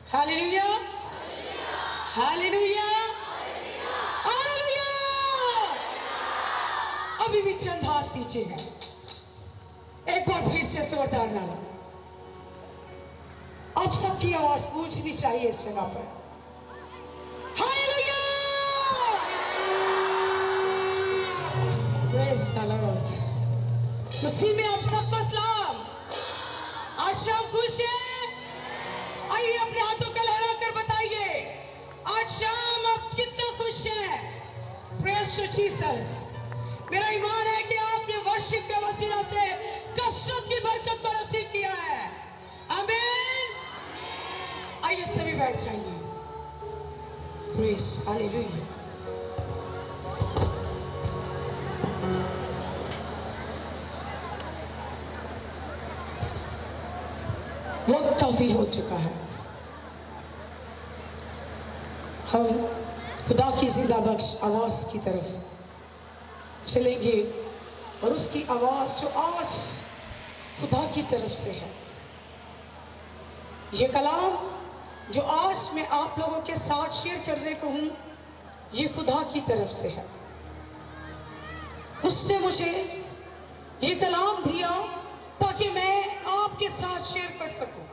Hallelujah, hallelujah, hallelujah. अभी भी चंद हाथ नीचे हैं, एक बार फिर से जोरदार नारा। अब सबकी आवाज गूंजनी चाहिए इस जगह पर। Hallelujah, praise the lord. मसीह में आप सबको सलाम। आज शाम खुश है? आइए अपने हाथों को लहरा कर बताइए आज शाम आप कितना खुश हैं। Praise to Jesus. मेरा ईमान है कि आपने वर्शिप के वसीला से कसरत की बरकत को नसीब किया है। आमीन। आइए सभी बैठ जाइए। Praise hallelujah. वक्त काफी हो चुका है। हम खुदा की जिंदा बख्श आवाज की तरफ चलेंगे और उसकी आवाज जो आज खुदा की तरफ से है, ये कलाम जो आज मैं आप लोगों के साथ शेयर करने को हूं, ये खुदा की तरफ से है। उसने मुझे ये कलाम दिया ताकि मैं आपके साथ शेयर कर सकूं,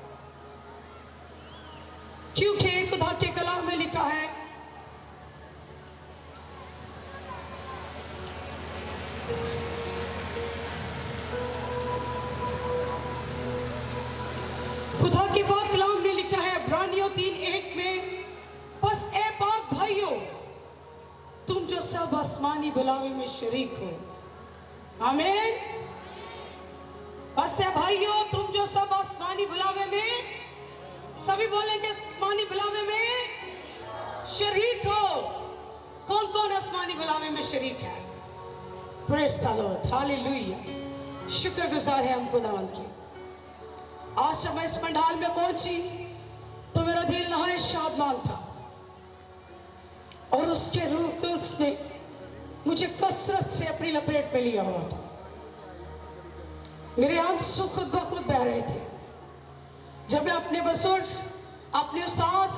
क्योंकि खुदा के कलाम में लिखा है, खुदा के पाक कलाम ने लिखा है इब्रानियों 3:1 में, बस ए पाक भाइयों, तुम जो सब आसमानी बुलावे में शरीक हो। आमीन। बस ए भाइयों, तुम जो सब आसमानी बुलावे में, सभी बोलेंगे आसमानी बुलावे में शरीक हो। कौन कौन आसमानी बुलावे में शरीक है? Praise the Lord, hallelujah. शुक्रगुजार है हम खुदावंद के। आज जब मैं इस पंडाल में पहुंची तो मेरा दिल नहायत शादमान था और उसके रूह कुद्स ने मुझे कसरत से अपनी लपेट में लिया हुआ था। मेरे आंसू खुद ब खुद बह रहे थे। जब मैं अपने बुजुर्ग, अपने उस्ताद,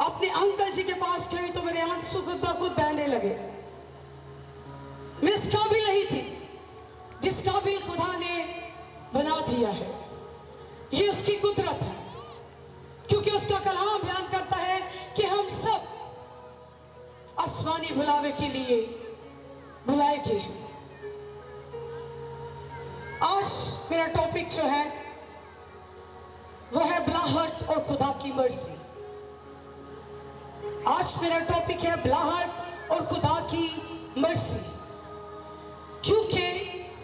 अपने अंकल जी के पास गई तो मेरे आंसू खुद ब खुद बहने लगे। मैं इस काबिल नहीं थी जिस काबिल खुदा ने बना दिया है। ये उसकी कुदरत है, क्योंकि उसका कलाम बयान करता है कि हम सब आसमानी बुलावे के लिए बुलाए गए हैं। आज मेरा टॉपिक जो है वो है बुलाहट और खुदा की मर्जी। आज मेरा टॉपिक है बुलाहट और खुदा की मर्जी, क्योंकि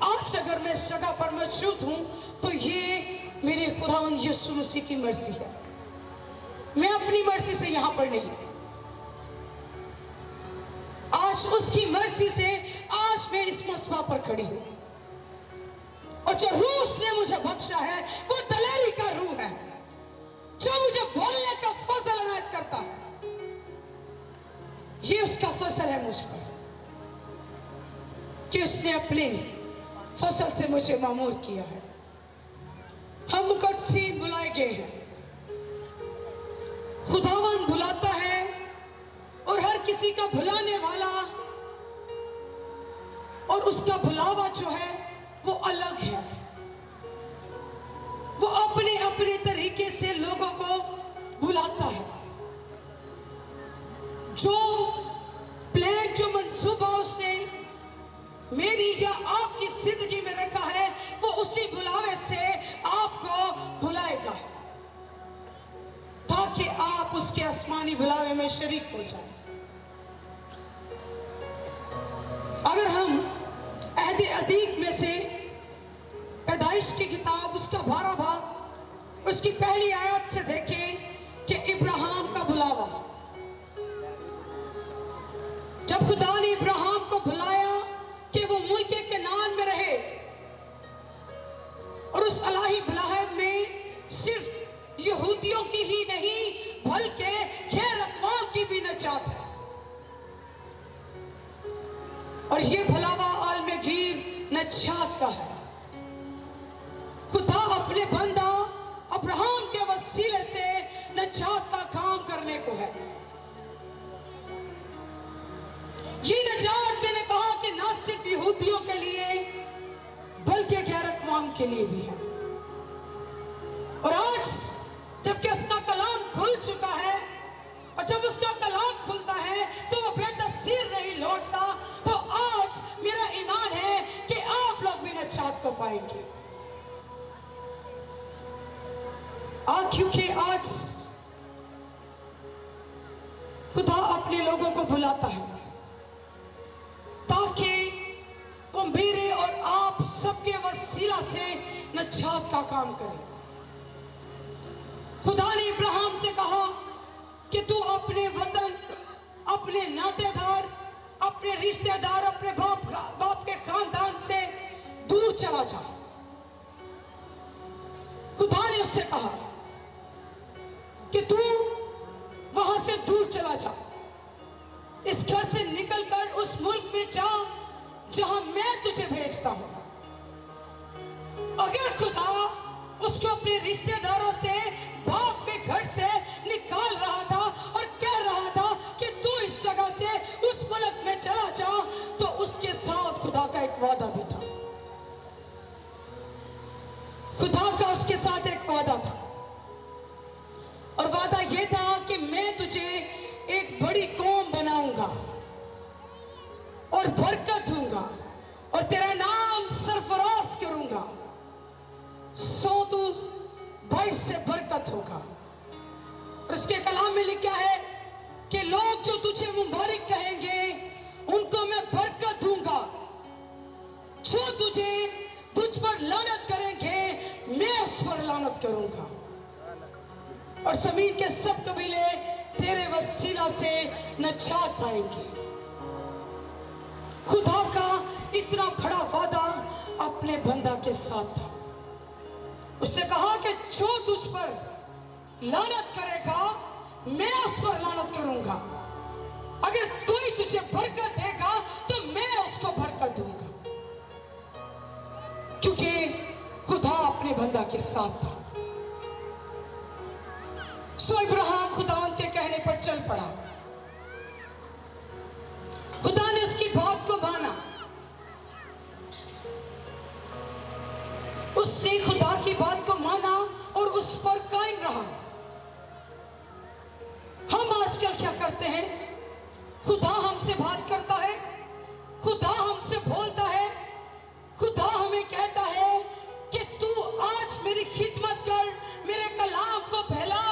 आज अगर मैं इस जगह पर मौजूद हूं तो ये मेरे खुदावंद यीशु मसीह की मर्जी है। मैं अपनी मर्जी से यहां पर नहीं, आज उसकी मर्जी से आज मैं इस मसबा पर खड़ी हूं। और जो रूह उसने मुझे बख्शा है वो दलेरी का रूह है, जो मुझे बोलने का फजल अनायत करता है। ये उसका फजल है मुझ पर कि उसने अपने फसल से मुझे मामूर किया है। हम मुकद्दसीन बुलाए गए हैं। खुदावन बुलाता है और हर किसी का बुलाने वाला और उसका बुलावा जो है वो अलग है। वो अपने अपने तरीके से लोगों को बुलाता है। जो प्लान, जो मंसूबा उसने मेरी या आपकी जिंदगी में रखा है, वो उसी बुलावे से आपको बुलाएगा ताकि आप उसके आसमानी बुलावे में शरीक हो जाएं। अगर हम अहद अतीक में से पैदाइश की किताब उसका 12 भाग उसकी पहली आयत से देखें कि इब्राहिम का बुलावा, जब खुदा ने इब्राहिम को बुलाया कि वो मुल्क कनान में रहे, और उस इलाही बुलाहट में सिर्फ यहूदियों की ही नहीं बल्कि गैर अक़वाम की भी नजात है। और ये बुलावा आलमगीर नजात का है। खुदा अपने बंदा अब्राहम के वसीले से है। ये नजात मैंने कहा कि ना सिर्फ यहूदियों के लिए बल्कि गैर अक़वाम के लिए भी है। और आज जबकि उसका कलाम खुल चुका है, और जब उसका कलाम खुलता है तो वो बेतसीर नहीं लौटता। तो आज मेरा ईमान है कि आप लोग भी नजात को पाएंगे। क्योंकि आज खुदा अपने लोगों को बुलाता है ताकि वो मेरे और आप सबके वसीला से नजात का काम करे। खुदा ने इब्राहिम से कहा कि तू अपने वतन, अपने नातेदार, अपने रिश्तेदार, अपने बाप के खानदान से दूर चला जा। खुदा ने उससे कहा कि तू वहां से दूर चला जा, इस घर से निकलकर उस मुल्क में जा जहां मैं तुझे भेजता हूं। अगर खुदा उसको अपने रिश्तेदारों से, बाप के घर से निकाल रहा था और कह रहा था कि तू इस जगह से उस मुल्क में चला जा, तो उसके साथ खुदा का एक वादा भी था। खुदा का उसके साथ एक वादा था, और वादा यह था कि मैं तुझे एक बड़ी कौम बनाऊंगा और बरकत दूंगा और तेरा नाम सरफराज करूंगा, सो तू 22 से बरकत होगा। और इसके कलाम में लिखा है कि लोग जो तुझे मुबारक कहेंगे उनको मैं बरकत दूंगा, जो तुझ पर लानत करेंगे मैं उस पर लानत करूंगा, और जमीन के सब कबीले तेरे वसीला से नजात पाएंगे। खुदा का इतना बड़ा वादा अपने बंदा के साथ था। उससे कहा कि जो तुझ पर लानत करेगा मैं उस पर लानत करूंगा, अगर कोई तुझे बरकत देगा तो मैं उसको बरकत दूंगा, क्योंकि खुदा अपने बंदा के साथ था। सो इब्राहिम खुदावंद के कहने पर चल पड़ा। खुदा ने उसकी बात को माना, उसने खुदा की बात को माना और उस पर कायम रहा। हम आजकल क्या करते हैं? खुदा हमसे बात करता है, खुदा हमसे बोलता है, खुदा हमें कहता है कि तू आज मेरी खिदमत कर, मेरे कलाम को फैला,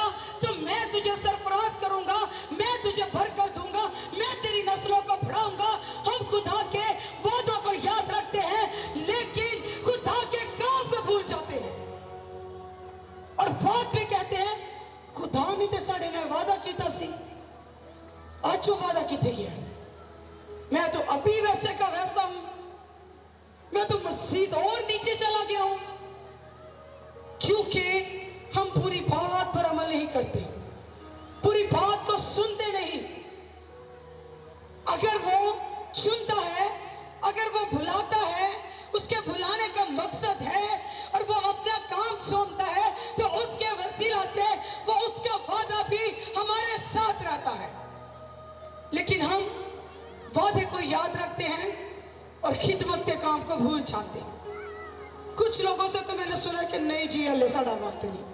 तो मैं तुझे सरफराज करूंगा, मैं तुझे बरकत दूंगा, मैं तेरी नस्लों को बढ़ाऊंगा। हम खुदा के वादों को याद रखते हैं, लेकिन खुदा के काम को भूल जाते हैं। और बात भी कहते हैं खुदा ने तो साढ़े ने वादा किया सी, आज जो वादा किए गया मैं तो अभी वैसे का वैसा हूं, मैं तो मस्जिद और नीचे चला गया हूं, क्योंकि हम पूरी बात पर अमल नहीं करते, पूरी बात को सुनते नहीं। अगर वो चुनता है, अगर वो बुलाता है, उसके बुलाने का मकसद है और वो अपना काम सौंपता है, तो उसके वसीला से वो उसका वादा भी हमारे साथ रहता है। लेकिन हम वादे को याद रखते हैं और खिदमत के काम को भूल जाते हैं। कुछ लोगों से तो मैंने सुना कि नहीं जी अल्लाह साड़ा वक्त नहीं,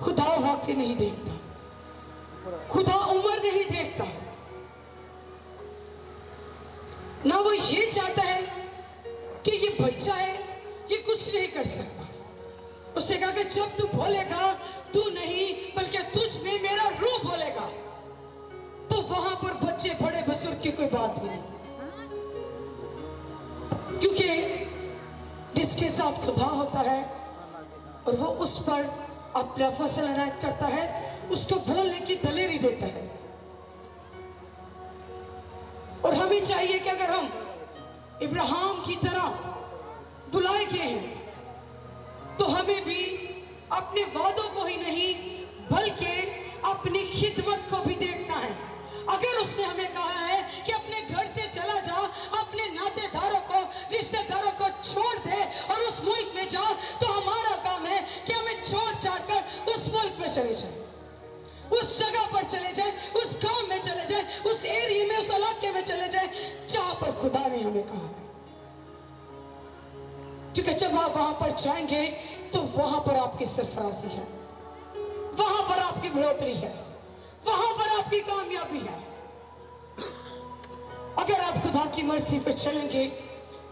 खुदा वक्त नहीं देखता, खुदा उम्र नहीं देखता, ना वो ये चाहता है कि ये बच्चा है ये कुछ नहीं कर सकता। उससे कहा कि जब तू बोलेगा, तू नहीं बल्कि तुझ में मेरा रूह बोलेगा, तो वहां पर बच्चे बड़े बुजुर्ग की कोई बात ही नहीं, क्योंकि जिसके साथ खुदा होता है और वो उस पर अपना फसल अनायत करता है, उसको बोलने की दलेरी देता है। और हमें चाहिए कि अगर हम इब्राहिम की तरह बुलाए गए हैं, तो हमें भी अपने वादों को ही नहीं बल्कि अपनी खिदमत को भी देखना है। अगर उसने हमें कहा है कि अपने घर से चला जा, अपने नातेदारों को, रिश्तेदारों को छोड़ दे और उस मुल्क में जा, तो हमारा काम है कि हमें छोड़ छाड़ कर उस मुल्क में चले जाए, उस जगह पर हमें कहा है, क्योंकि जब आप वहां पर जाएंगे तो वहां पर आपकी सरफराजी है, वहां पर आपकी बढ़ोतरी है, वहां पर आपकी कामयाबी है। अगर आप खुदा की मर्जी पे चलेंगे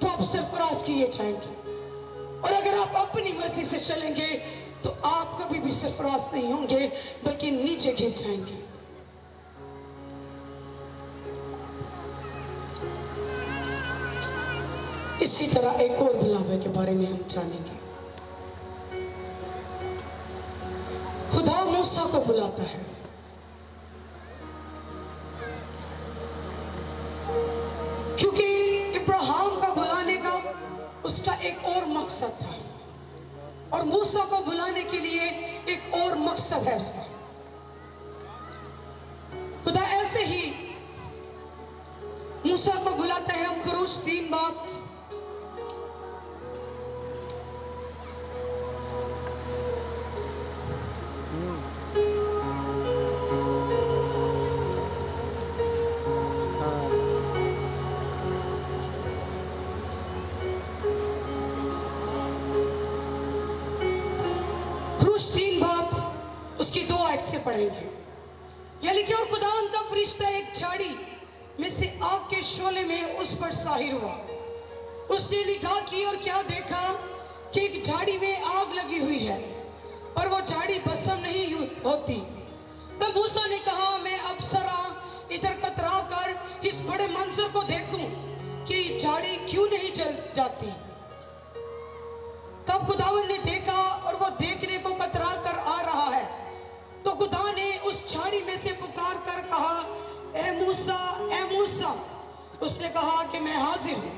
तो आप सरफराज किए जाएंगे, और अगर आप अपनी मर्जी से चलेंगे तो आप कभी भी सरफराज नहीं होंगे, बल्कि नीचे गिर जाएंगे। इसी तरह एक और बुलावे के बारे में हम जानेंगे। खुदा मूसा को बुलाता है, क्योंकि इब्राहिम का बुलाने का उसका एक और मकसद था, और मूसा को बुलाने के लिए एक और मकसद है उसका। खुदा ऐसे ही मूसा को बुलाता है। हम खुरूज 3 बाब उसकी 2 आयत से पढ़ेंगे। यह लिखे, और खुदा उनका फरिश्ता एक झाड़ी में से आग के शोले में उस पर साहिर हुआ। उसने निगाह की और क्या देखा कि एक झाड़ी में आग लगी हुई है, पर वो झाड़ी भस्म नहीं होती। तब मूसा ने कहा, मैं अब जरा इधर कतरा कर इस बड़े मंजर को देखूं कि झाड़ी क्यों नहीं जल जाती। तब खुदावन ने देखा, और वो देखने को कतरा कर आ रहा है। तो खुदा ने उस झाड़ी में से पुकार कर कहा, ए मूसा, ए मूसा। उसने कहा कि मैं हाजिर हूं।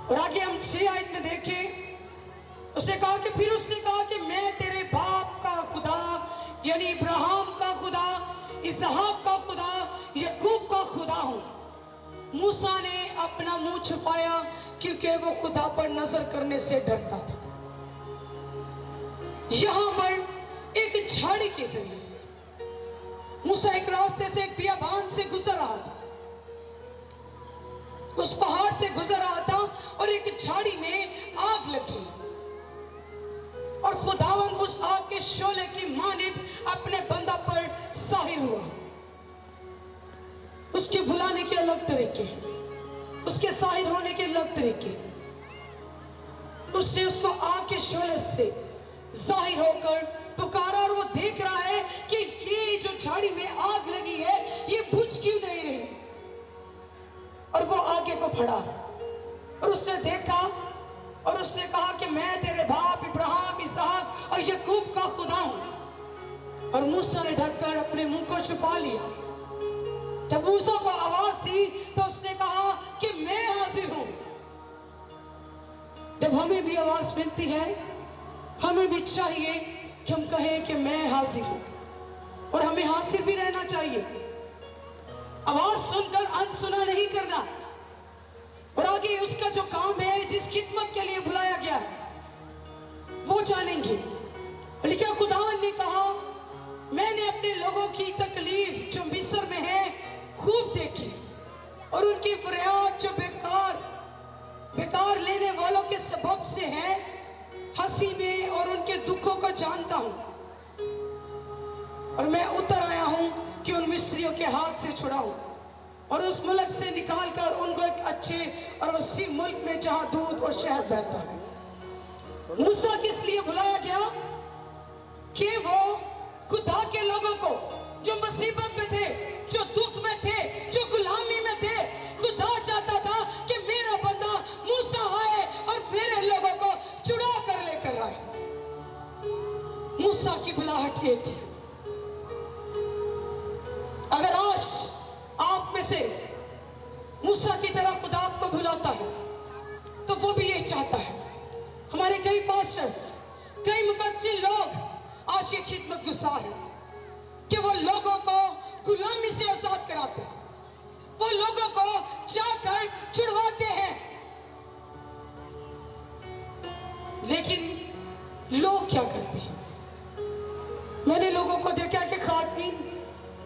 और आगे हम 6 आयत में देखें, उसने कहा कि फिर उसने कहा कि मैं तेरे बाप का खुदा, यानी इब्राहिम का खुदा, इसहाक का खुदा, याकूब का खुदा हूं। मूसा ने अपना मुंह छुपाया, क्योंकि वो खुदा पर नजर करने से डरता था। यहां पर एक झाड़ी के जरिए से मूसा एक रास्ते से, एक बियाबान से गुजर रहा था, उस पहाड़ से गुजर रहा था, और एक झाड़ी में आग लगी, और खुदावन उस आग के शोले की मानिंद अपने बंदा पर साहिर हुआ। उसके बुलाने के अलग तरीके हैं, उसके साहिर होने के अलग तरीके हैं। उसने उसको आग के शोले से जाहिर होकर पुकारा, और वो देख रहा है कि ये जो झाड़ी में आग लगी है ये बुझ क्यों नहीं रही। और वो आगे को बढ़ा, और उसने देखा, और उसने कहा कि मैं तेरे बाप इब्राहिम, इसहाक और याकूब का खुदा हूं। और मूसा ने डरकर अपने मुंह को छुपा लिया। जब मूसा को आवाज दी तो उसने कहा कि मैं हाजिर हूं। जब हमें भी आवाज मिलती है, हमें भी चाहिए कि हम कहें कि मैं हाजिर हूं, और हमें हाजिर भी रहना चाहिए। आवाज सुनकर अनसुना नहीं करना, और आगे उसका जो काम है, जिस खिदमत के लिए बुलाया गया है, वो जानेंगे। लेकिन खुदावन ने कहा, मैंने अपने लोगों की तकलीफ जो मिस्र में है खूब देखी, और उनकी फरियाद जो बेकार लेने वालों के सबब से है, हंसी में, और उनके दुखों को जानता हूं। और मैं उतर आया हूं कि उन मिस्रियों के हाथ से छुड़ाऊं, और उस मुल्क से निकालकर उनको एक अच्छे और वसी मुल्क में जहां दूध और शहद बहता है। मूसा किस लिए बुलाया गया? कि वो खुदा के लोगों को जो मुसीबत में थे, जो दुख में थे, जो गुलामी में थे, खुदा चाहता था कि मेरा बंदा मूसा आए और मेरे लोगों को चुरा कर लेकर आए। मूसा की बुलाहट ये थी। अगर आज आप में से मूसा की तरह खुदा आपको बुलाता है, तो वो भी ये चाहता है। हमारे कई पास्टर्स, कई मुकद्दस लोग आज ये खिदमत गुजार है कि वो लोगों को गुलामी से आजाद कराते हैं, वो लोगों को जाकर छुड़वाते हैं। लेकिन लोग क्या करते हैं? मैंने लोगों को देखा कि खातमीन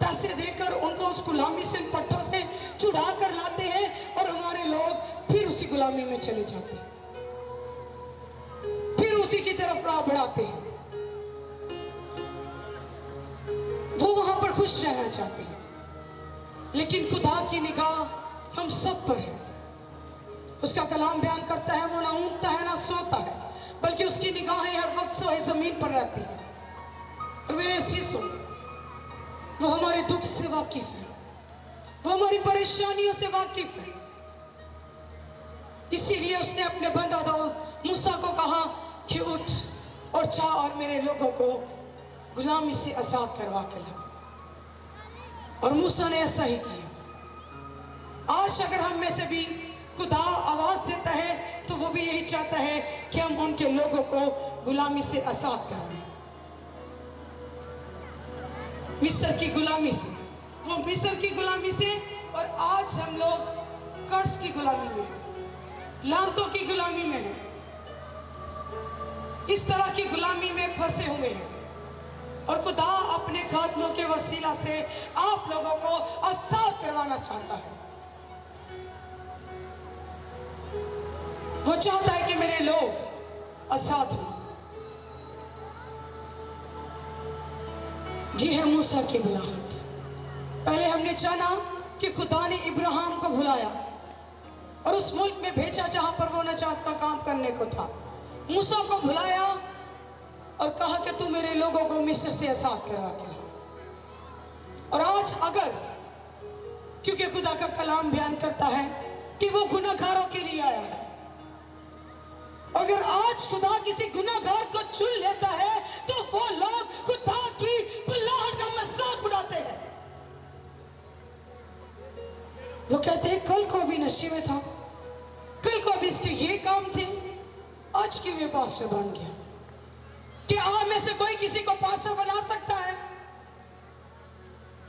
पैसे देकर उनको उस गुलामी से, पट्टों से चुढ़ा कर लाते हैं और हमारे लोग फिर उसी गुलामी में चले जाते हैं, फिर उसी की तरफ राह बढ़ाते हैं। वो वहां पर खुश रहना चाहते हैं, लेकिन खुदा की निगाह हम सब पर है। उसका कलाम बयान करता है वो ना ऊँघता है ना सोता है, बल्कि उसकी निगाहें हर वक्त सोए जमीन पर रहती है। और मेरे शीशों, वो हमारे दुख से वाकिफ है, वो हमारी परेशानियों से वाकिफ है। इसीलिए उसने अपने बंदा दाऊद मूसा को कहा कि उठ और जा और मेरे लोगों को गुलामी से आजाद करवा के ला। और मूसा ने ऐसा ही किया। आज अगर हम में से भी खुदा आवाज देता है तो वो भी यही चाहता है कि हम उनके लोगों को गुलामी से आजाद करवाएं, मिस्र की गुलामी से। वो मिस्र की गुलामी से, और आज हम लोग कर्ज की गुलामी में हैं, लानतों की गुलामी में हैं, इस तरह की गुलामी में फंसे हुए हैं। और खुदा अपने खादमों के वसीला से आप लोगों को आजाद करवाना चाहता है। वो चाहता है कि मेरे लोग आजाद हों। जी है मूसा की बुलाहट। पहले हमने जाना कि खुदा ने इब्राहिम को बुलाया और उस मुल्क में भेजा जहां पर वो नजात का काम करने को था। मूसा को बुलाया और कहा कि तू मेरे लोगों को मिस्र से आजाद करवा के ला। और आज अगर, क्योंकि खुदा का कलाम बयान करता है कि वो गुनाहगारों के लिए आया है, अगर आज खुदा किसी गुनाहगार को चुन लेता है तो वो लोग खुदा की बुलाहट का मजाक उड़ाते हैं। वो कहते हैं कल को भी नशे में था, कल को भी इसके ये काम थे, आज क्यों ये पास्टर बन गया? क्या आप में से कोई किसी को पास्टर बना सकता है?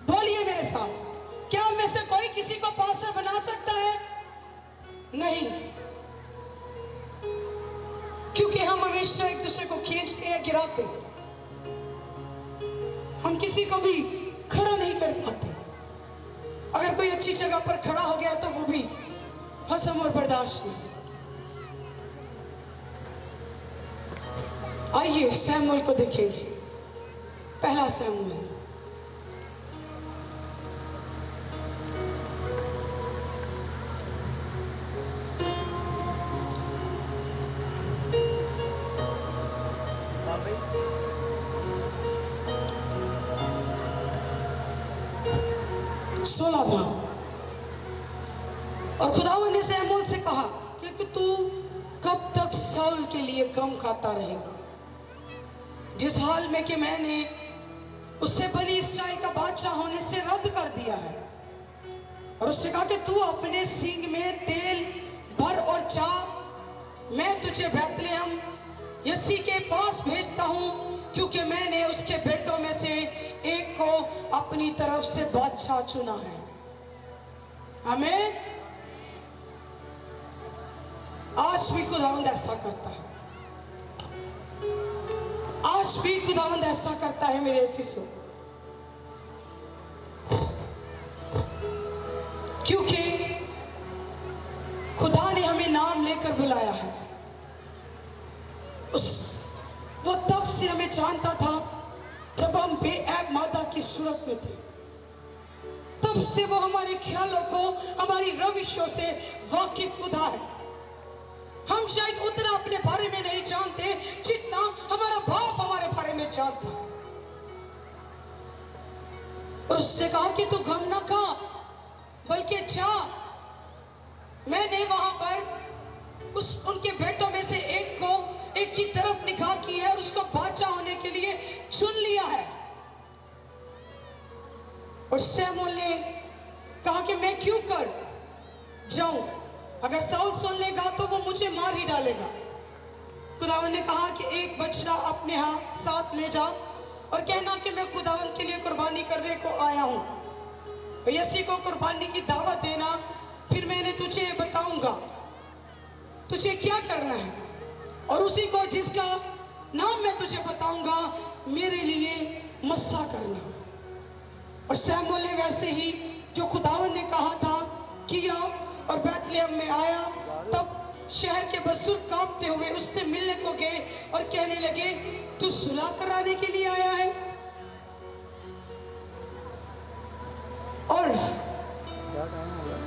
बोलिए मेरे साथ, क्या आप में से कोई किसी को पास्टर बना सकता है? नहीं, क्योंकि हम हमेशा एक दूसरे को खींचते हैं, गिराते हैं। हम किसी को भी खड़ा नहीं कर पाते। अगर कोई अच्छी जगह पर खड़ा हो गया तो वो भी हजम और बर्दाश्त नहीं। आइए सैमुएल को देखेंगे। पहला सैमुएल सोलह भाग। और खुदावंद ने सैमुएल से कहा कि तू कब तक साउल के लिए गम खाता रहेगा, जिस हाल में कि मैंने उससे बनी इस्राएल का बादशाह होने से रद्द कर दिया है। और उससे कहा कि तू अपने सींग में तेल भर और जा, मैं तुझे बैतलहम यसी के पास भेजता हूं, क्योंकि मैंने उसके बेटों में से एक को अपनी तरफ से बादशाह चुना है। आमीन। आज भी खुदावंद ऐसा करता है, आज भी खुदावंद ऐसा करता है मेरे शिशु, क्योंकि खुदा ने हमें नाम लेकर बुलाया है। वो तब से हमें जानता था जब हम बेऐब माता की सूरत में थे, तब से वो हमारे ख्यालों को, हमारी रविशों से वाकिफ खुदा है। हम शायद उतना अपने बारे में नहीं जानते जितना हमारा बाप हमारे बारे में जानता है। और उसने कहा कि तू गम ना खा, बल्कि जा, मैंने वहां पर उनके बेटों में से एक की तरफ निगाह की है और उसको बादशाह होने के लिए चुन लिया है। और शमूएल ने कहा कि मैं क्यों कर जाऊं, अगर साउल सुन लेगा तो वो मुझे मार ही डालेगा। खुदावंद ने कहा कि एक बछड़ा अपने हाथ साथ ले जा और कहना कि मैं खुदावंद के लिए कुर्बानी करने को आया हूं। तो यसी को कुर्बानी की दावत देना, फिर मैंने तुझे बताऊंगा तुझे क्या करना है, और उसी को जिसका नाम मैं तुझे बताऊंगा मेरे लिए मस्सा करना। और शमूएल ने वैसे ही जो खुदावंद ने कहा था किया और बैतलहम में आया। तब शहर के बुजुर्ग कांपते हुए उससे मिलने को गए और कहने लगे, तू सुलह कराने के लिए आया है? और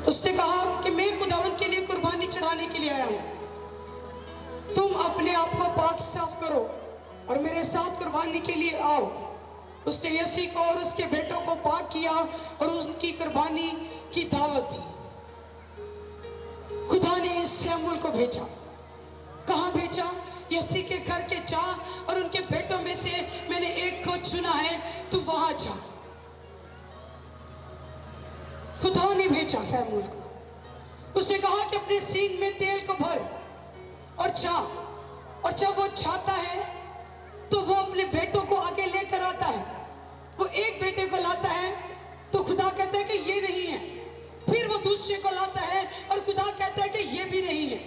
उसने कहा कि मैं खुदावंद के लिए कुर्बानी चढ़ाने के लिए आया हूं। तुम अपने आप को पाक साफ करो और मेरे साथ कुर्बानी के लिए आओ। उसने यसी को और उसके बेटों को पाक किया और उनकी कुर्बानी की दावत दी। खुदा ने शमूएल को भेजा। कहां भेजा? यसी के घर के जा और उनके बेटों में से मैंने एक को चुना है, तू वहां जा। खुदा ने भेजा शमूएल को। उसने कहा कि अपने सींग में तेल को भर और जा। और जब वो जाता है तो वो अपने बेटों को आगे लेकर आता है। वो एक बेटे को लाता है तो खुदा कहता है कि ये नहीं है। फिर वो दूसरे को लाता है और खुदा कहता है कि ये भी नहीं है।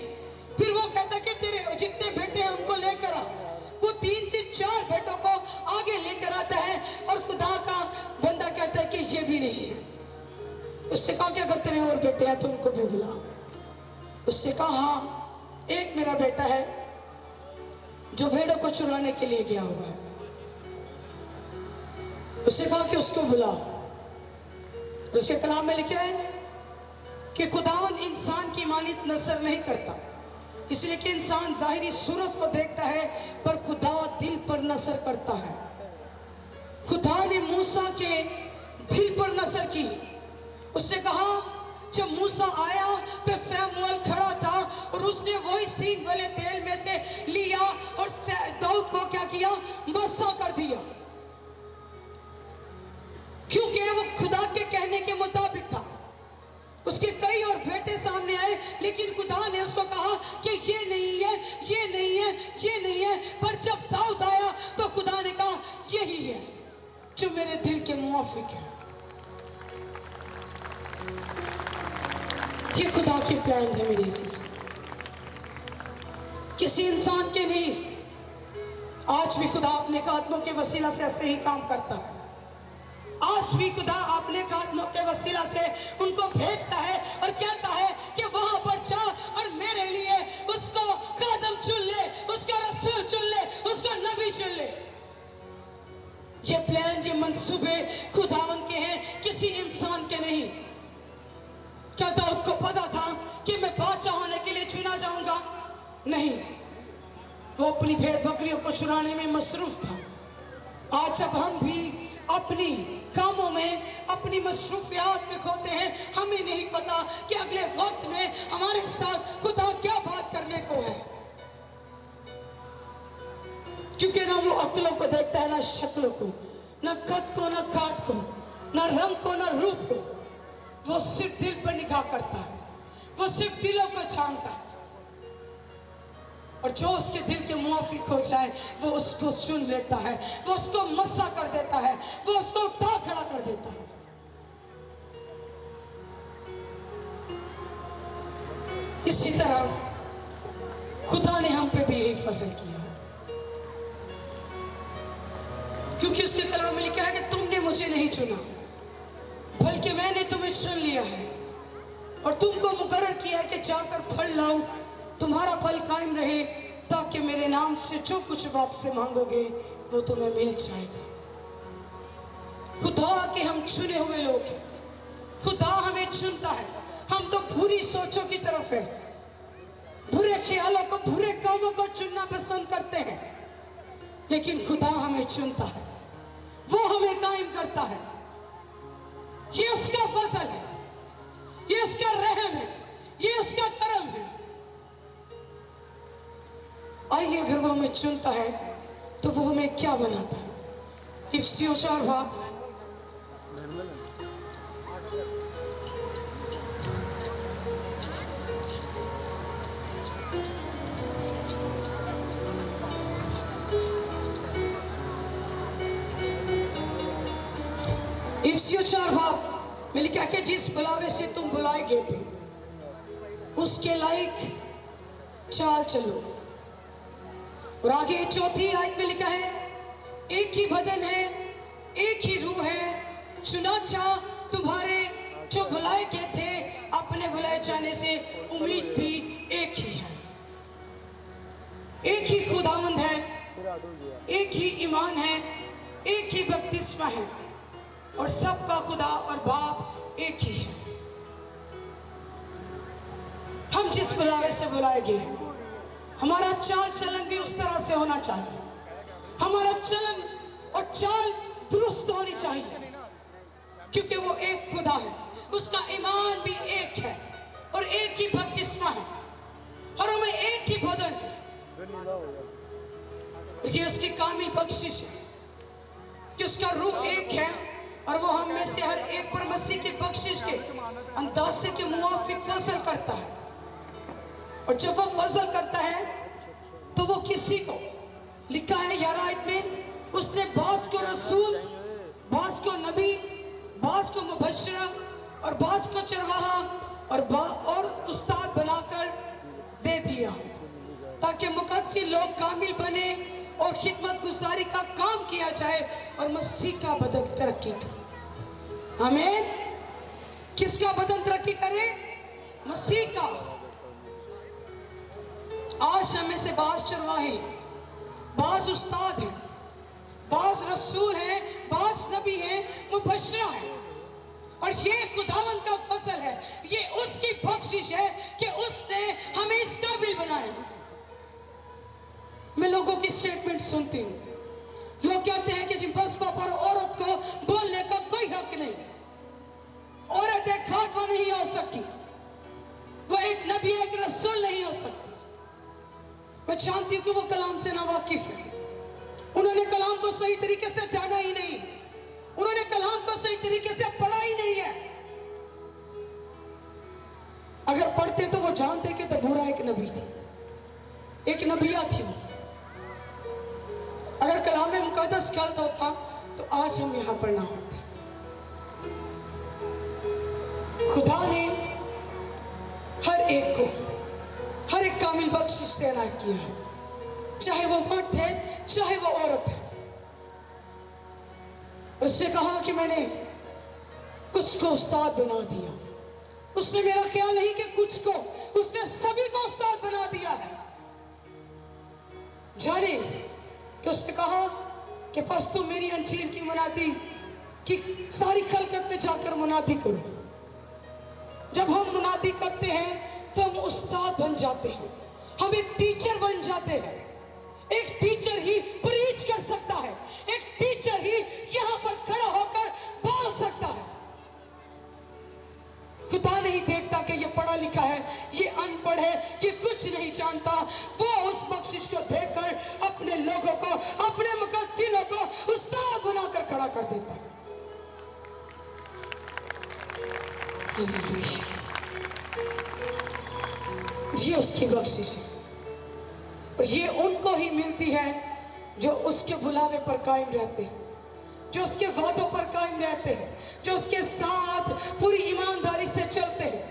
फिर वो कहता है कि तेरे जितने बेटे हैं उनको लेकर आ। वो 3 से 4 बेटों को आगे लेकर आता है और खुदा का बंदा कहता है कि ये भी नहीं है। उससे कहा कि अगर तेरे और बेटे हैं तो उनको भी बुला। उसने कहा हाँ, एक मेरा बेटा है जो भेड़ों को चुराने के लिए गया हुआ है। उसने कहा कि उसको बुला। उसके कलाम में लिखा है कि खुदावंद इंसान की मानित नजर नहीं करता, इसलिए कि इंसान जाहिरी सूरत को देखता है पर खुदा दिल पर नजर करता है। खुदा ने मूसा के दिल पर नजर की। उससे कहा, जब मूसा आया तो शमूएल खड़ा था और उसने वही सींग वाले तेल में से लिया और दाऊद को क्या किया? मस्सा कर दिया, क्योंकि वो खुदा के कहने के मुताबिक था। उसके कई और बेटे सामने आए, लेकिन खुदा ने उसको कहा कि ये नहीं है, ये नहीं है, ये नहीं है। पर जब दाऊद आया तो खुदा ने कहा यही है जो मेरे दिल के मुआफिक है। ये खुदा के प्लान है मेरे इसी, किसी इंसान के नहीं। आज भी खुदा अपने कदमों के वसीला से ऐसे ही काम करता है। आज भी खुदा अपने कदमों के वसीला से उनको भेजता है और कहता है कि वहां पर जा और मेरे लिए उसको कदम चुन ले, उसका रसूल चुन ले, उसका नबी चुन ले। ये प्लान, ये मंसूबे खुदावन के हैं, किसी इंसान के नहीं। क्या दाऊद को पता था कि मैं बादशाह होने के लिए चुना जाऊंगा? नहीं, वो अपनी भेड़ बकरियों को चुराने में मसरूफ था। आज जब हम भी अपनी कामों में, अपनी मसरूफियात में खोते हैं, हमें नहीं पता कि अगले वक्त में हमारे साथ खुदा क्या बात करने को है। क्योंकि ना वो अक्लों को देखता है, ना शक्लों को, ना कद को, ना काट को, ना रंग को, ना रूप को। वो सिर्फ दिल पर निगाह करता है। वो सिर्फ दिलों को छानता है और जो उसके दिल के मुआफिक हो जाए वो उसको चुन लेता है, वो उसको मस्सा कर देता है, वो उसको उठा खड़ा कर देता है। इसी तरह खुदा ने हम पे भी यही फजल किया, क्योंकि उसके कलाम में लिखा है कि तुमने मुझे नहीं चुना बल्कि मैंने तुम्हें चुन लिया है और तुमको मुकर्रर किया है कि जाकर फल लाओ, तुम्हारा फल कायम रहे, ताकि मेरे नाम से जो कुछ बाप से मांगोगे वो तुम्हें मिल जाएगा। खुदा के हम चुने हुए लोग हैं। खुदा हमें चुनता है। हम तो बुरी सोचों की तरफ है, बुरे ख्यालों को, बुरे कामों को चुनना पसंद करते हैं, लेकिन खुदा हमें चुनता है, वो हमें कायम करता है। ये उसका फजल है, ये उसका रहम है, ये उसका करम है। आइए, अगर वो हमें चुनता है तो वो हमें क्या बनाता है? इफिसियों 4 भाग इफिसियों 4 भाग में लिखा कि जिस बुलावे से तुम बुलाए गए थे उसके लायक चाल चलो। और आगे 4थी आयत में लिखा है, एक ही बदन है, एक ही रूह है, चुनाचा तुम्हारे जो बुलाए गए थे अपने अपने बुलाए जाने से उम्मीद भी एक ही है। एक ही खुदावंद है, एक ही ईमान है, एक ही बपतिस्मा है और सबका खुदा और बाप एक ही है। हम जिस बुलावे से बुलाए गए हैं, हमारा चाल चलन भी उस तरह से होना चाहिए। हमारा चलन और चाल दुरुस्त होनी चाहिए, क्योंकि वो एक खुदा है, उसका ईमान भी एक है और एक ही बपतिस्मा है और हमें एक ही बदन है। ये उसकी कामिल बख्शिश है कि उसका रूह एक है और वो हम में से हर एक पर मसीह की बख्शिश के अंदाज़े के मुवाफिक फजल करता है। और जब वो फजल करता है तो वो किसी को, लिखा है 11 आयत में, उसने बाज को रसूल, बाज को नबी, बाज को मुबश्शिरा और बाज को चरवाहा और उस्ताद बनाकर दे दिया, ताकि मुकद्दसी लोग कामिल बने और खिदमत गुजारी का काम किया जाए और मसीह का बदन तरक्की करे। आमीन। किसका बदन तरक्की करे? मसीह का। आज हमें से बाज चरवाहे, बाज उस्ताद है, बाज रसूल है, बाज नबी है, मुबश्शिरा है। और ये खुदावंद का फजल है, ये उसकी बख्शिश है कि उसने हमें इस काबिल बनाया। मैं लोगों की स्टेटमेंट सुनती हूँ, लोग कहते हैं कि जी बसपा पर औरत को बोलने का कोई हक नहीं, औरत एक खातमा नहीं हो सकती, वो एक नबी एक रसूल नहीं हो सकती। मैं जानती हूँ कि वो कलाम से नावाकिफ है, उन्होंने कलाम को सही तरीके से जाना ही नहीं, उन्होंने कलाम को सही तरीके से पढ़ा ही नहीं है। अगर पढ़ते तो वो जानते कि दबूरा एक नबी थी, एक नबिया थी वो। अगर कलाम मुकद्दस गलत होता तो आज हम यहां पर ना होते। खुदा ने हर एक को हर एक कामिल बख्शिश से इनायत किया है, चाहे वो मर्द है चाहे वो औरत है। उससे कहा कि मैंने कुछ को उस्ताद बना दिया। उसने मेरा ख्याल नहीं कि कुछ को, उसने सभी को उस्ताद बना दिया है। जाने कि उसने कहा कि बस तुम मेरी अंजील की मुनादी कि सारी खलकत में जाकर मुनादी करो। जब हम मुनादी करते हैं तो हम उस्ताद बन जाते हैं, हम एक टीचर बन जाते हैं। एक टीचर ही प्रीच कर सकता है, एक टीचर ही यहां पर खड़ा होकर बोल सकता है। खुदा नहीं देखता कि ये पढ़ा लिखा है, ये अनपढ़ है, ये कुछ नहीं जानता। वो उस बख्शिश को देखकर अपने लोगों को, अपने मुकद्दसिनों को उस्ताद बनाकर खड़ा कर देता है। ये उसकी बख्शिश है और ये उनको ही मिलती है जो उसके बुलावे पर कायम रहते हैं, जो उसके वादों पर कायम रहते हैं, जो उसके साथ पूरी ईमानदारी से चलते हैं।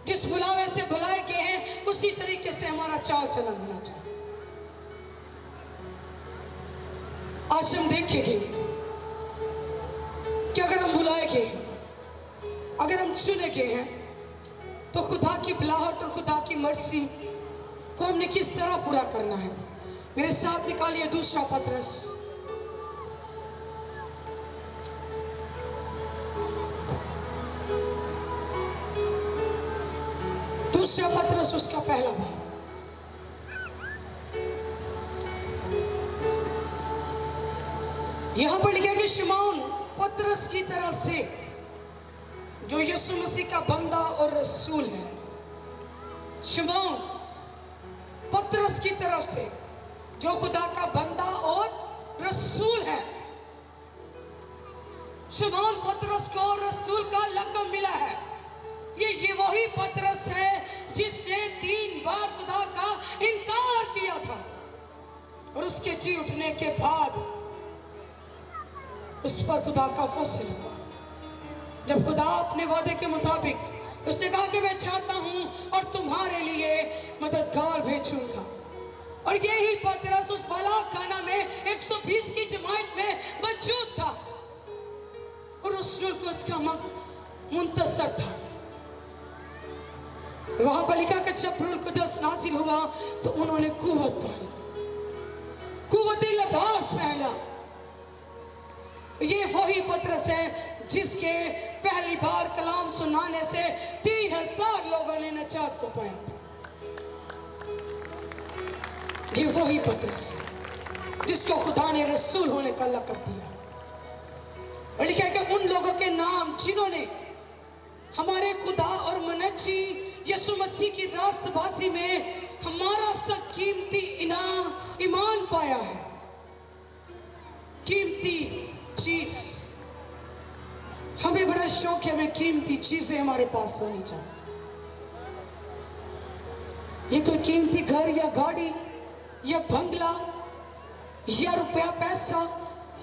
जिस बुलावे से बुलाए गए हैं उसी तरीके से हमारा चाल चलन होना चाहिए। आज हम देखेंगे कि अगर हम बुलाए गए हैं, अगर हम चुने गए हैं, तो खुदा की बुलाहट और खुदा की मर्जी को हमने किस तरह पूरा करना है। मेरे साथ निकालिए दूसरा पत्रस, दूसरा पत्रस उसका पहला भाग। यहां पर लिखा है कि शिमौन पत्रस की तरह से, जो यीशु मसीह का बंदा और रसूल है, शिमौन पत्रस की तरफ से जो खुदा का बंदा और रसूल है। शिमौन पत्रस को रसूल का लक़ब मिला है। ये वही पत्रस है जिसने 3 बार खुदा का इनकार किया था और उसके जी उठने के बाद उस पर खुदा का फैसला हुआ। जब खुदा अपने वादे के मुताबिक उसने कहा कि मैं चाहता हूं और तुम्हारे लिए मददगार भेजूंगा, और यही पतरस उस बलाखाना में 120 की जमात में मौजूद था और उस को उसका मुंतसर था। वहां पर लिखा कि जब रूह कुदस नाजिल हुआ तो उन्होंने कुव्वत पाई, कुव्वत लबास पहना। ये वही पतरस है जिसके पहली बार कलाम सुनाने से 3000 लोगों ने नजात को पाया था। ये वही पतरस है जिसको खुदा ने रसूल होने का लक़ब दिया। और लिखा कि उन लोगों के नाम जिन्होंने हमारे खुदा और मनज्जी यीशु मसीह की रास्तबाजी में हमारा सब कीमती ईमान पाया है। कीमती चीज, हमें बड़ा शौक है, हमें कीमती चीजें हमारे पास होनी चाहिए। ये कोई कीमती घर या गाड़ी या बंगला या रुपया पैसा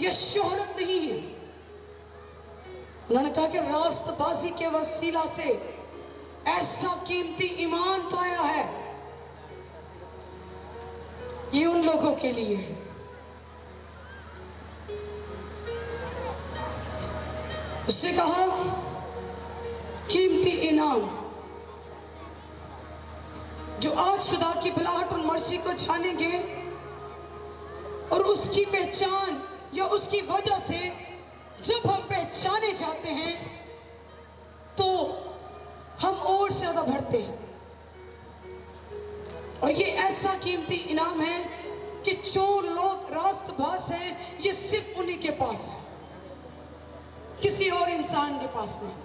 या शोहरत नहीं है। उन्होंने कहा कि रास्तबाजी के वसीला से ऐसा कीमती ईमान पाया है, ये उन लोगों के लिए है। उसने कहा कीमती इनाम जो आज खुदा की बुलाहट और मर्जी को जानेंगे और उसकी पहचान या उसकी वजह से जब हम पहचाने जाते हैं तो हम और ज्यादा बढ़ते हैं। और ये ऐसा कीमती इनाम है कि जो लोग रास्तबाज हैं ये सिर्फ उन्हीं के पास है, किसी और इंसान के पास नहीं।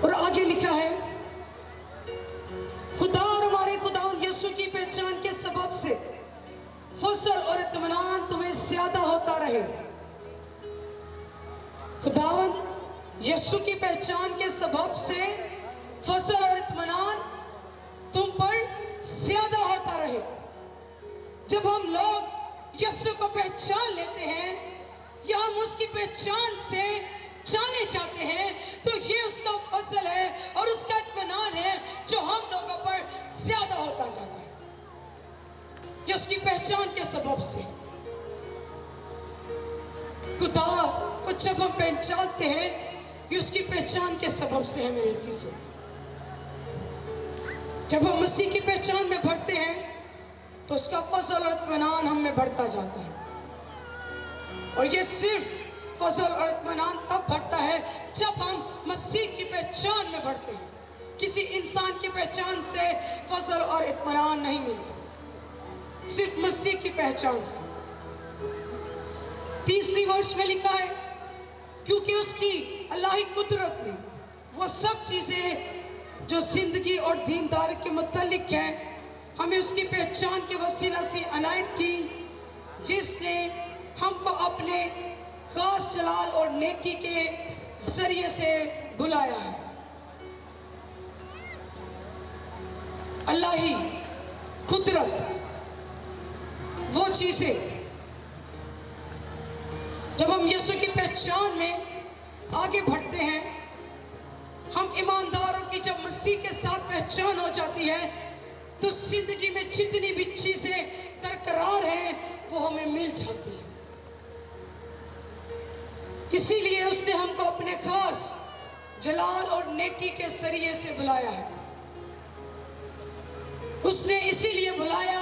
और आगे लिखा है खुदा और हमारे खुदा यीशु की पहचान के सबब से फजल और इत्मीनान तुम्हें ज्यादा होता रहे। खुदावंद यीशु की पहचान के सबब से फजल और इत्मीनान तुम पर ज्यादा होता रहे। जब हम लोग यीशु को पहचान लेते हैं या हम उसकी पहचान से जाने जाते हैं तो ये उसका फजल है और उसका इत्मीनान है जो हम लोगों पर ज्यादा होता जाता है, ये उसकी पहचान के सबब से। खुदा को जब हम पहचानते हैं ये उसकी पहचान के सबब से है मेरे चीजों। जब हम मसीह की पहचान में बढ़ते हैं तो उसका फजल और इत्मीनान हम में बढ़ता जाता है। और ये सिर्फ फजल और इत्मीनान तब बढ़ता है जब हम मसीह की पहचान में बढ़ते हैं। किसी इंसान की पहचान से फजल और इत्मीनान नहीं मिलता, सिर्फ मसीह की पहचान से। तीसरी वर्ष में लिखा है क्योंकि उसकी अल्लाही कुदरत ने वो सब चीजें जो जिंदगी और दीनदारी के मुतालिक है हमें उसकी पहचान के वसीला से अनायत की, जिसने हमको अपने खास जलाल और नेकी के जरिए से बुलाया है। अल्लाही कुदरत वो चीजें जब हम यीशु की पहचान में आगे बढ़ते हैं, हम ईमानदारों की जब मसीह के साथ पहचान हो जाती है तो जिंदगी में जितनी भी चीजें बरकरार हैं वो हमें मिल जाती है। इसीलिए उसने हमको अपने खास जलाल और नेकी के जरिए से बुलाया है। उसने इसीलिए बुलाया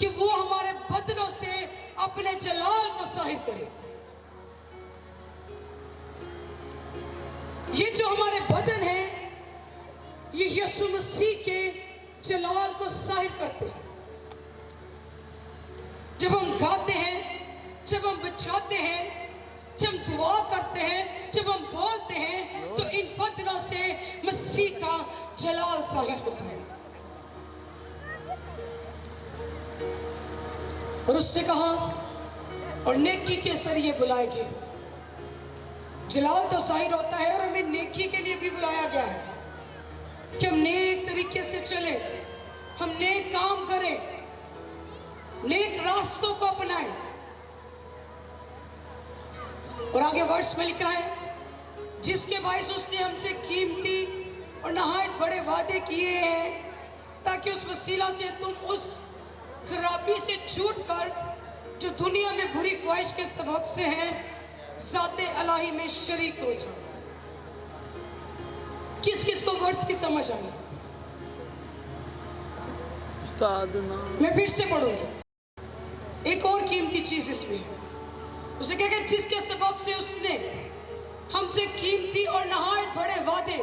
कि वो हमारे बदनों से अपने जलाल को जाहिर करे। ये जो हमारे बदन है ये यीशु मसीह के जलाल को जाहिर करते हैं। जब हम गाते हैं, जब हम बचाते हैं, जब दुआ करते हैं, जब हम बोलते हैं तो इन बदनों से मसीह का जलाल जाहिर होता है। और उसने कहा और नेकी के जरिए बुलाएंगे। जलाल तो जाहिर होता है और हमें नेकी के लिए भी बुलाया गया है कि हम नेक तरीके से चले, हम नेक काम करें, नेक रास्तों को अपनाएं। और आगे वर्ष में लिखा है जिसके बायस उसने हमसे कीमती और नहायत बड़े वादे किए हैं ताकि उस वसीला से तुम उस खराबी से छूटकर जो दुनिया में बुरी ख्वाहिश के सबब से है ज़ाते इलाही में शरीक हो जाओ। किस किस को वर्ड्स की समझ आई? मैं फिर से पढ़ूंगी। एक और कीमती चीज इसमें है। उसे कहा कि जिसके सबब से उसने हमसे कीमती और नहायत बड़े वादे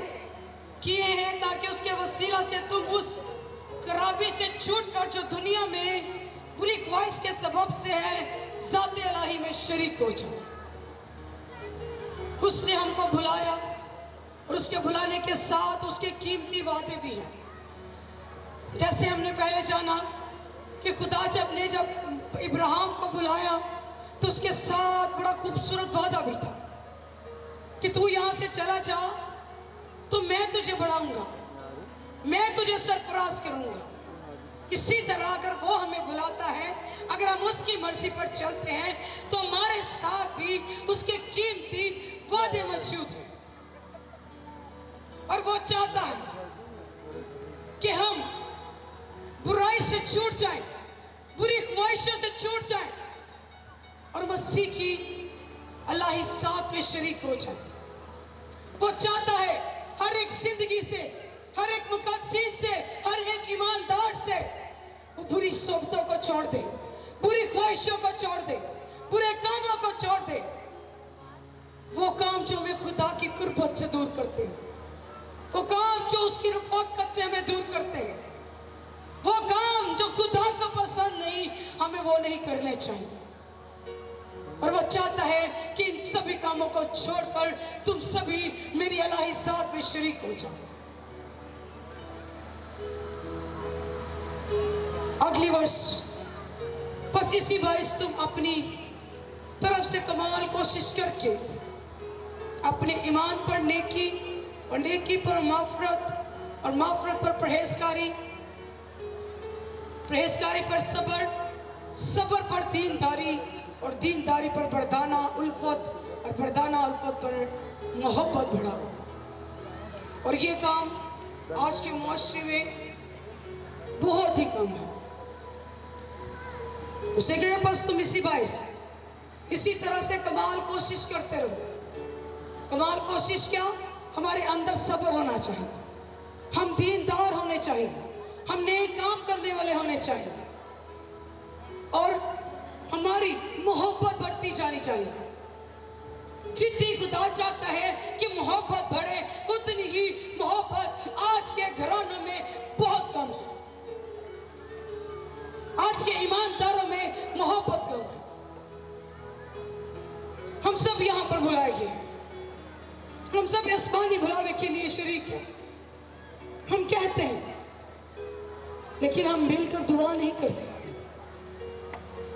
किए हैं, ताकि उसके वसीला से तुम उस खराबी से छूटकर जो दुनिया में बुरी ख्वाहिश के सबब से है, ज़ात इलाही में शरीक हो जाओ। उसने हमको बुलाया और उसके बुलाने के साथ उसके कीमती वादे भी हैं। जैसे हमने पहले जाना कि खुदा जब इब्राहिम को बुलाया तो उसके साथ बड़ा खूबसूरत वादा भी था कि तू यहाँ से चला जा तो मैं तुझे बढ़ाऊंगा, मैं तुझे सरफराज करूंगा। इसी तरह अगर वो हमें बुलाता है, अगर हम उसकी मर्जी पर चलते हैं, तो हमारे साथ भी उसके कीमती वादे मौजूद हैं। और वो चाहता है कि हम बुराई से छूट जाएं, बुरी ख्वाहिशों से छूट जाएं और मसीह की अल्लाही साथ में शरीक हो जाए। वो चाहता है हर एक जिंदगी से, हर एक मुकद्दसीन से, हर एक ईमानदार से वो बुरी सोबतों को छोड़ दे, बुरी ख्वाहिशों को छोड़ दे, बुरे कामों को छोड़ दे। वो काम जो हमें खुदा की कुर्बत से दूर करते हैं, वो काम जो उसकी रफ़ाकत से हमें दूर करते हैं, वो काम जो खुदा को पसंद नहीं, हमें वो नहीं करने चाहिए। और वो चाहता है कि इन सभी कामों को छोड़कर तुम सभी मेरी इलाही साथ में शरीक हो जाओ। अगली वर्ष बस इसी बाइस तुम अपनी तरफ से कमाल कोशिश करके अपने ईमान पर नेकी और नेकी पर माफरत और माफरत पर परहेजगारी, परहेजगारी पर सब्र, सब्र पर दीनदारी और दीनदारी पर बरदाना उल्फत और बरदाना उल्फत पर मोहब्बत बढ़ाओ। और ये काम आज के मुआशरे में बहुत ही कम है। उसे कहे बस तुम इसी बाइस इसी तरह से कमाल कोशिश करते रहो। कमाल कोशिश क्या? हमारे अंदर सब्र होना चाहिए, हम दीनदार होने चाहिए, हम नेक काम करने वाले होने चाहिए और हमारी मोहब्बत बढ़ती जानी चाहिए। जितनी खुदा चाहता है कि मोहब्बत बढ़े, उतनी ही मोहब्बत आज के घरानों में बहुत कम है। आज के ईमानदारों में मोहब्बत कम है। हम सब यहां पर बुलाए गए, हम सब आसमानी बुलावे के लिए शरीक हैं। हम कहते हैं लेकिन हम मिलकर दुआ नहीं कर सकते,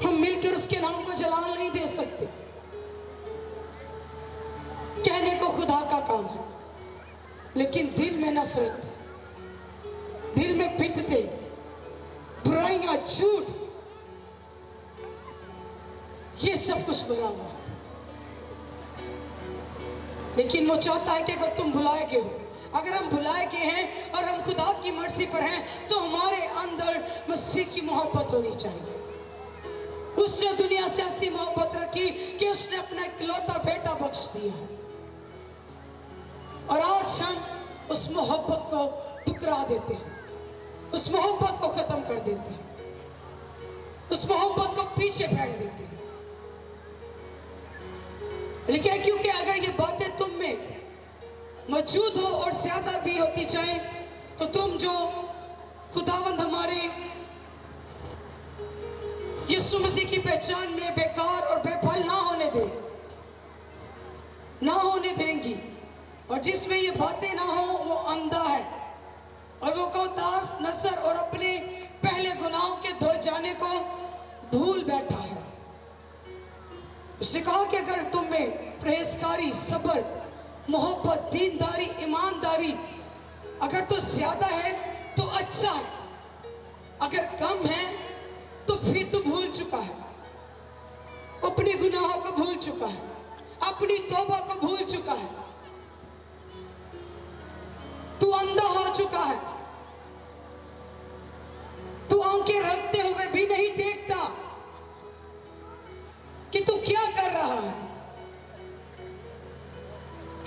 हम मिलकर उसके नाम को जलाल नहीं दे सकते। कहने को खुदा का काम है, लेकिन दिल में नफरत, दिल में बिदअतें, बुराइयां, झूठ, ये सब कुछ भरा हुआ है। लेकिन वो चाहता है कि अगर तुम बुलाए गए हो, अगर हम बुलाए गए हैं और हम खुदा की मर्जी पर हैं, तो हमारे अंदर मसीह की मोहब्बत होनी चाहिए। उसने दुनिया से ऐसी मोहब्बत रखी कि उसने अपना इकलौता बेटा बख्श दिया है। और आज हम उस मोहब्बत को ठुकरा देते हैं, उस मोहब्बत को खत्म कर देते हैं, उस मोहब्बत को पीछे फेंक देते हैं। लेकिन क्योंकि अगर ये बातें तुम में मौजूद हो और ज्यादा भी होती जाए, तो तुम जो खुदावंद हमारे यीशु मसीह की पहचान में बेकार और बेफल ना होने देंगी, और जिसमें ये बातें ना हो वो अंधा है और वो कोतास नसर और अपने पहले गुनाहों के धो जाने को भूल बैठा है। उसने कहा कि अगर तुम में परहेजगारी, सब्र, मोहब्बत, दीनदारी, ईमानदारी अगर तो ज्यादा है तो अच्छा है, अगर कम है तो फिर तू भूल चुका है, अपने गुनाहों को भूल चुका है, अपनी तौबा को भूल चुका है, तू अंधा हो चुका है, तू आंखें रखते हुए भी नहीं देखता कि तू क्या कर रहा है।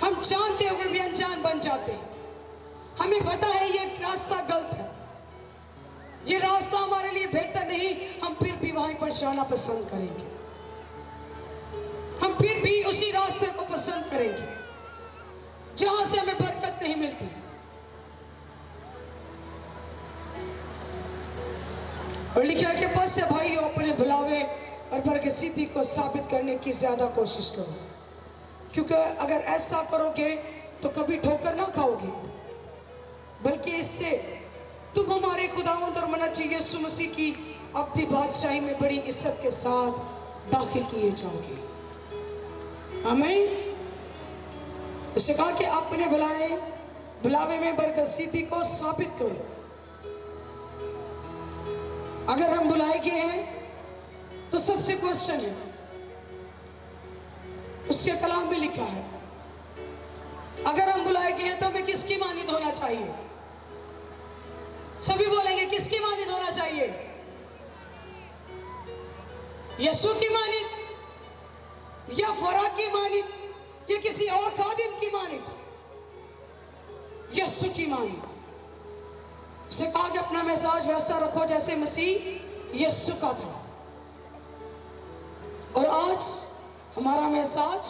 हम जानते हुए भी अनजान बन जाते हैं। रास्ता हमारे लिए बेहतर नहीं, हम फिर भी वहीं पर जाना पसंद करेंगे, हम फिर भी उसी रास्ते को पसंद करेंगे जहां से हमें बरकत नहीं मिलती। और लिखा है कि बस से भाइयों अपने बुलावे और बरकसीती को साबित करने की ज्यादा कोशिश करो, क्योंकि अगर ऐसा करोगे तो कभी ठोकर ना खाओगे, बल्कि इससे तुम हमारे खुदावंद और मसीह यीशु मसीह की अपनी बादशाही में बड़ी इज्जत के साथ दाखिल किए जाओगे। आमीन। उसने कहा कि अपने बुलावे में बरकसीती को साबित करो। अगर हम बुलाए गए हैं तो सबसे क्वेश्चन है, उसके कलाम में लिखा है, अगर हम बुलाए गए हैं तो हमें किसकी मानिद होना चाहिए? सभी बोलेंगे किसकी मानिद होना चाहिए? यीशु की मानिद या फरा की मानिद या किसी और खादिम की मानिद? यीशु की मानिद। उसे कहा कि अपना मिजाज वैसा रखो जैसे मसीह यीशु का था। और आज हमारा मिजाज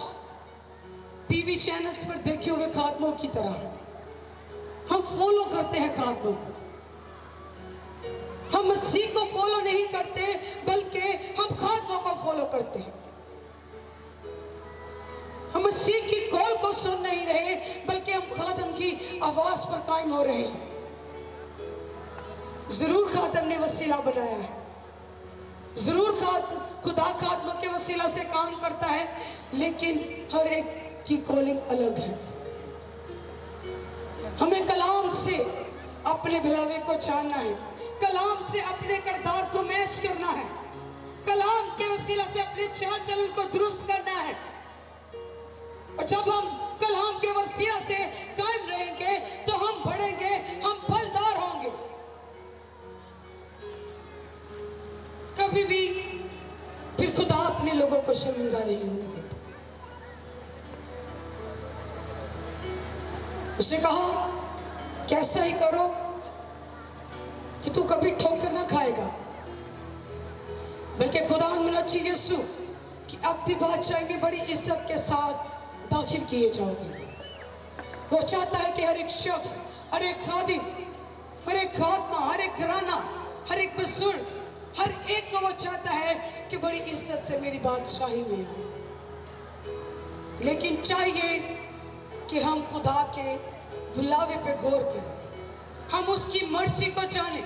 टीवी चैनल्स पर देखे हुए खादमों की तरह है। हम फॉलो करते हैं खादमों को, हम मसीह को फॉलो नहीं करते बल्कि हम खादमों को फॉलो करते हैं। हम मसीह की कॉल को सुन नहीं रहे बल्कि हम खादम की आवाज पर कायम हो रहे हैं। जरूर खादम ने वसीला बनाया है, जरूर खुदा खादमों के वसीला से काम करता है, लेकिन हर एक की कॉलिंग अलग है। हमें कलाम से अपने बुलावे को जानना है, कलाम से अपने किरदार को मैच करना है, कलाम के वसीला से अपने चाल चलन को दुरुस्त करना है। और जब हम कलाम के वसीला से कायम रहेंगे तो हम बढ़ेंगे, हम फलदार होंगे। कभी भी फिर खुदा अपने लोगों को शर्मिंदा नहीं होने देता। उसने कहा कैसा ही करो कि तू कभी ठोकर ना खाएगा, बल्कि खुदा मसीह यीशु की अपनी बादशाही में बड़ी इज्जत के साथ दाखिल किए जाओगे। वो चाहता है कि हर एक शख्स, हर एक खादिम, हर एक खादमा, हर एक घराना, हर एक बुजुर्ग, हर एक को वो चाहता है कि बड़ी इज्जत से मेरी बादशाही में आए। लेकिन चाहिए कि हम खुदा के बुलावे पे गौर करें, हम उसकी मर्जी को जानें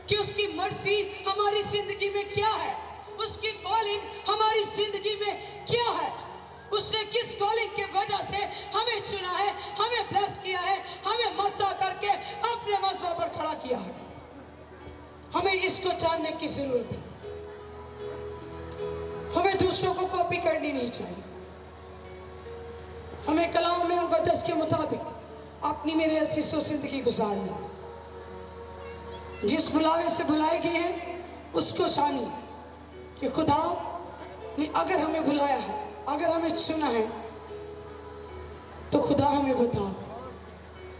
कि उसकी मर्जी हमारी जिंदगी में क्या है, उसकी कॉलिंग हमारी जिंदगी में क्या है, उसने किस कॉलिंग के वजह से हमें चुना है, हमें ब्लेस किया है, हमें मसा करके अपने मसबा पर खड़ा किया है। हमें इसको जानने की जरूरत है। हमें दूसरों को कॉपी करनी नहीं चाहिए। हमें कलाम में मुकद्दस के मुताबिक अपनी मेरे असीसों जिंदगी गुजारनी है। जिस बुलावे से बुलाए गए हैं उसको जानिए कि खुदा ने अगर हमें बुलाया है, अगर हमें चुना है, तो खुदा हमें बता,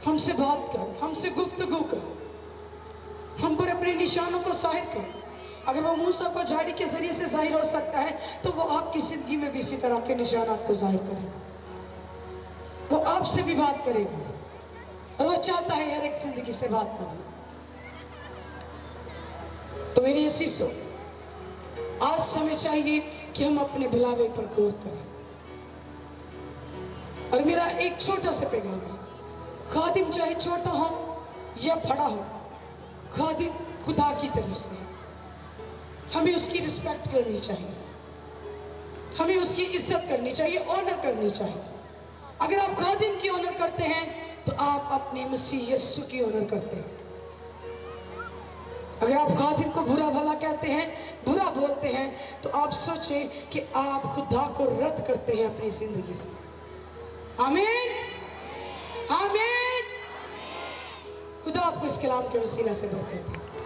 हमसे बात कर, हमसे गुफ्तगू कर, हम पर अपने निशानों को जाहिर कर। अगर वो मूसा को झाड़ी के जरिए से जाहिर हो सकता है तो वो आपकी जिंदगी में भी इसी तरह के निशानात को जाहिर करेगा। वो आपसे भी बात करेगा और वो चाहता है हर एक जिंदगी से बात करना। तो मेरी असीसों, आज समय चाहिए कि हम अपने बुलावे पर गौर करें। और मेरा एक छोटा सा पैगाम है, खादिम चाहे छोटा हो या बड़ा हो, खादिम खुदा की तरफ से है। हमें उसकी रिस्पेक्ट करनी चाहिए, हमें उसकी इज्जत करनी चाहिए, ऑनर करनी चाहिए। अगर आप खादिम की ऑनर करते हैं तो आप अपने मसीह यीशु की ऑनर करते हैं। अगर आप खादिम को बुरा भला कहते हैं, बुरा बोलते हैं, तो आप सोचें कि आप खुदा को रद्द करते हैं अपनी जिंदगी से। आमीन, आमीन। खुदा आपको इस कलाम के वसीला से बरकत दे।